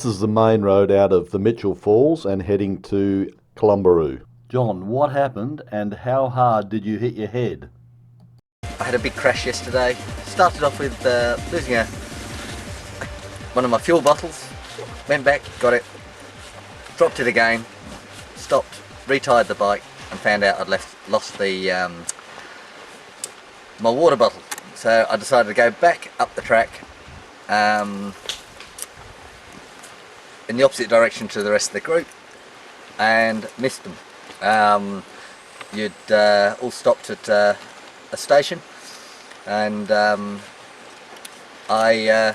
This is the main road out of the Mitchell Falls and heading to Kalumbarru. John, what happened and how hard did you hit your head? I had a big crash yesterday. Started off with losing one of my fuel bottles. Went back, got it, dropped it again, stopped, retired the bike and found out I'd lost the my water bottle. So I decided to go back up the track in the opposite direction to the rest of the group and missed them. You'd all stopped at a station and I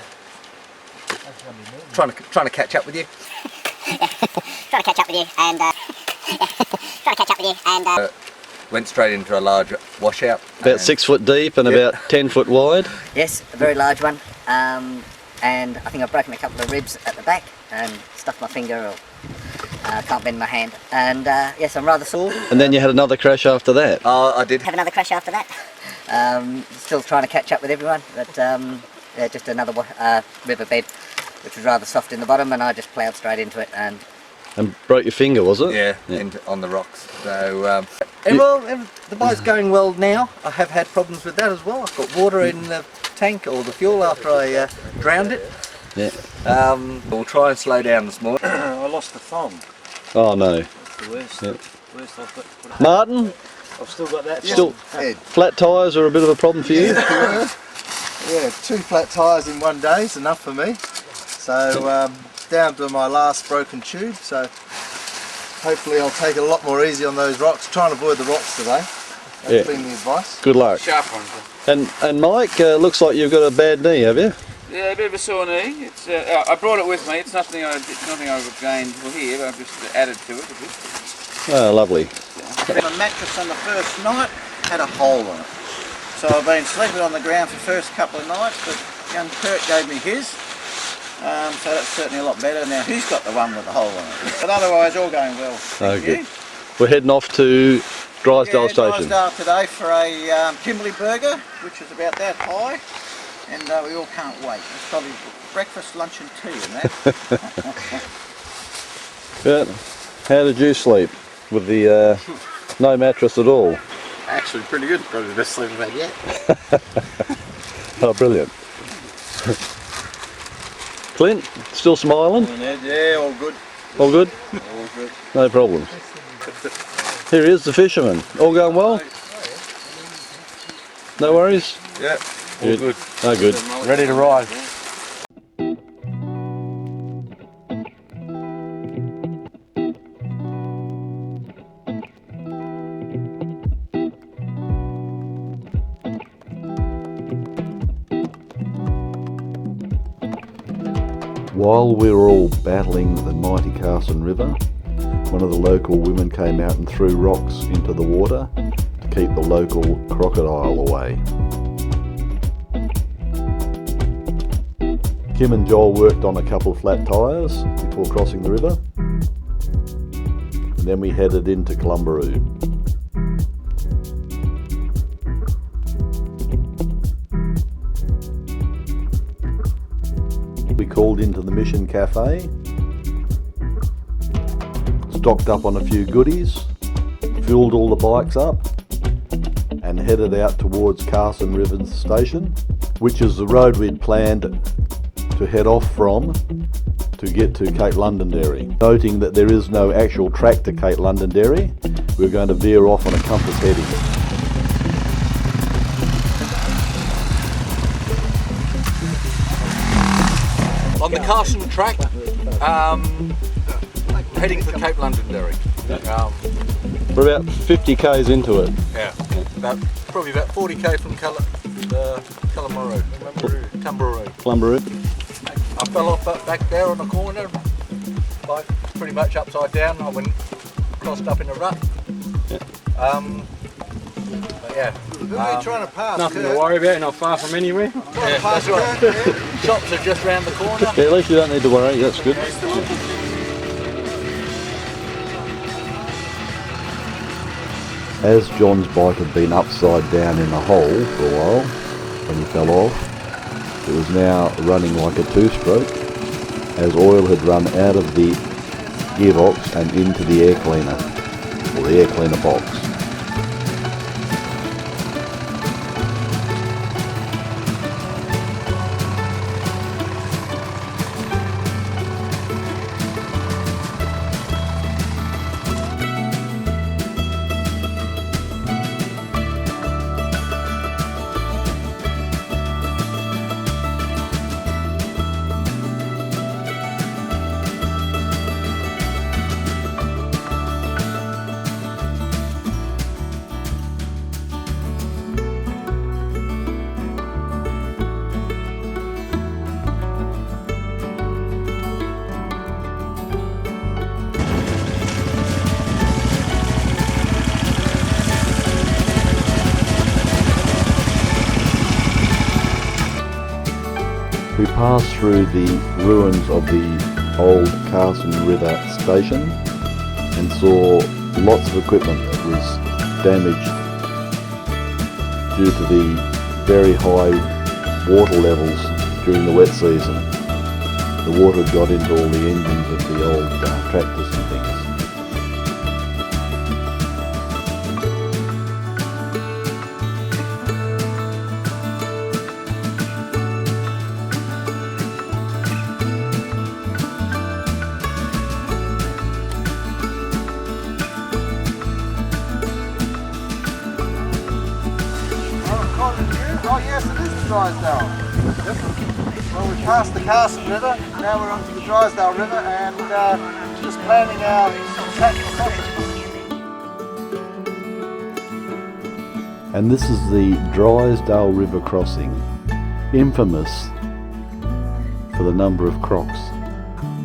trying to catch up with you. Trying to catch up with you and went straight into a large washout. About 6 foot deep and about 10 foot wide. yes, a very large one. And I think I've broken a couple of ribs at the back and stuffed my finger or can't bend my hand. And yes, I'm rather sore. And then you had another crash after that. I did Have another crash after that. Still trying to catch up with everyone, but yeah, just another riverbed, which was rather soft in the bottom, and I just ploughed straight into it and broke your finger, was it? Yeah. On the rocks. So well, the bike's going well now. I have had problems with that as well. I've got water in the tank or the fuel after I drowned it. Yeah. We'll try and slow down this morning. I lost the thumb. Oh no. That's the worst. Yep. Worst I've got. Martin, I've still got that. still flat tyres are a bit of a problem for you? Yeah, 2 flat tyres in one day is enough for me. So down to my last broken tube, so hopefully I'll take it a lot more easy on those rocks. Try and avoid the rocks today. That's been the advice. Good luck. Sharp one. And Mike, looks like you've got a bad knee, have you? Yeah, a bit of a sore knee. It's I brought it with me. It's nothing I've gained here, but I've just added to it a bit. Oh, lovely. The mattress on the first night had a hole in it. So I've been sleeping on the ground for the first couple of nights, but young Kurt gave me his. So that's certainly a lot better. Now he's got the one with the hole in it. But otherwise all going well. Thank you. We're heading off to Drysdale Station. Drysdale today for a Kimberley burger, which is about that high. And we all can't wait. It's probably breakfast, lunch and tea and that. Yeah. How did you sleep with the no mattress at all? Actually pretty good, probably the best sleep I've had yet. Oh, brilliant. Clint, still smiling? Yeah, all good. All good? All good. No problems. Here he is, the fisherman. All going well? No worries? Yeah, all good. No good. Ready to ride. While we were all battling the mighty Carson River, one of the local women came out and threw rocks into the water to keep the local crocodile away. Kim and Joel worked on a couple of flat tyres before crossing the river, and then we headed into Kalumbarru. We called into the Mission Cafe, stocked up on a few goodies, filled all the bikes up, and headed out towards Carson River Station, which is the road we'd planned to head off from to get to Cape Lonndonderry. Noting that there is no actual track to Cape Lonndonderry, we're going to veer off on a compass heading. on the Carson track, heading for Cape Lonndonderry. We're about 50 k's into it. Yeah, probably about 40k from Kalumbarru. I fell off back there on the corner, bike pretty much upside down. I went crossed up in a rut. Yeah. But yeah. Who are you trying to pass? Nothing to worry about, you're not far from anywhere. Yeah, that's right. Shops are just round the corner. Yeah, at least you don't need to worry, that's good. As John's bike had been upside down in a hole for a while when he fell off, it was now running like a two-stroke, as oil had run out of the gearbox and into the air cleaner, or the air cleaner box. We passed through the ruins of the old Carson River Station and saw lots of equipment that was damaged due to the very high water levels during the wet season. The water had got into all the engines of the old tractors and things. Oh yes, it is the Drysdale. Well, we passed the Carson River, now we're onto the Drysdale River and just planning our track crossing. And this is the Drysdale River crossing, infamous for the number of crocs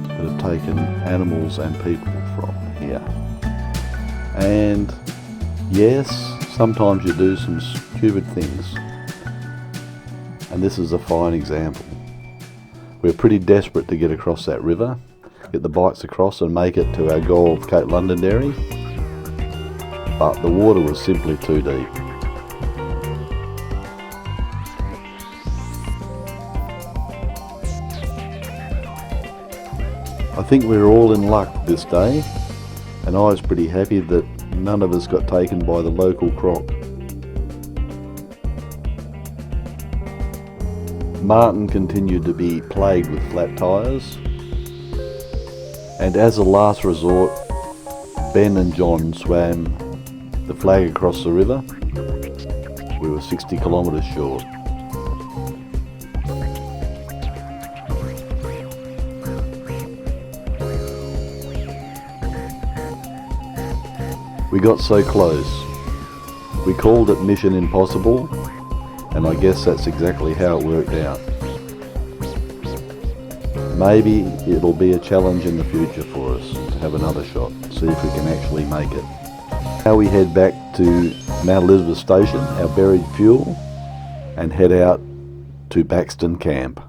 that have taken animals and people from here. And yes, sometimes you do some stupid things, and this is a fine example. We're pretty desperate to get across that river, get the bikes across and make it to our goal of Cape Lonndonderry, but the water was simply too deep. I think we were all in luck this day, and I was pretty happy that none of us got taken by the local croc. Martin continued to be plagued with flat tyres, and as a last resort, Ben and John swam the flag across the river. We were 60 kilometres short. We got so close. We called it Mission Impossible, and I guess that's exactly how it worked out. Maybe it'll be a challenge in the future for us to have another shot, see if we can actually make it. Now we head back to Mount Elizabeth Station, our buried fuel, and head out to Baxton Camp.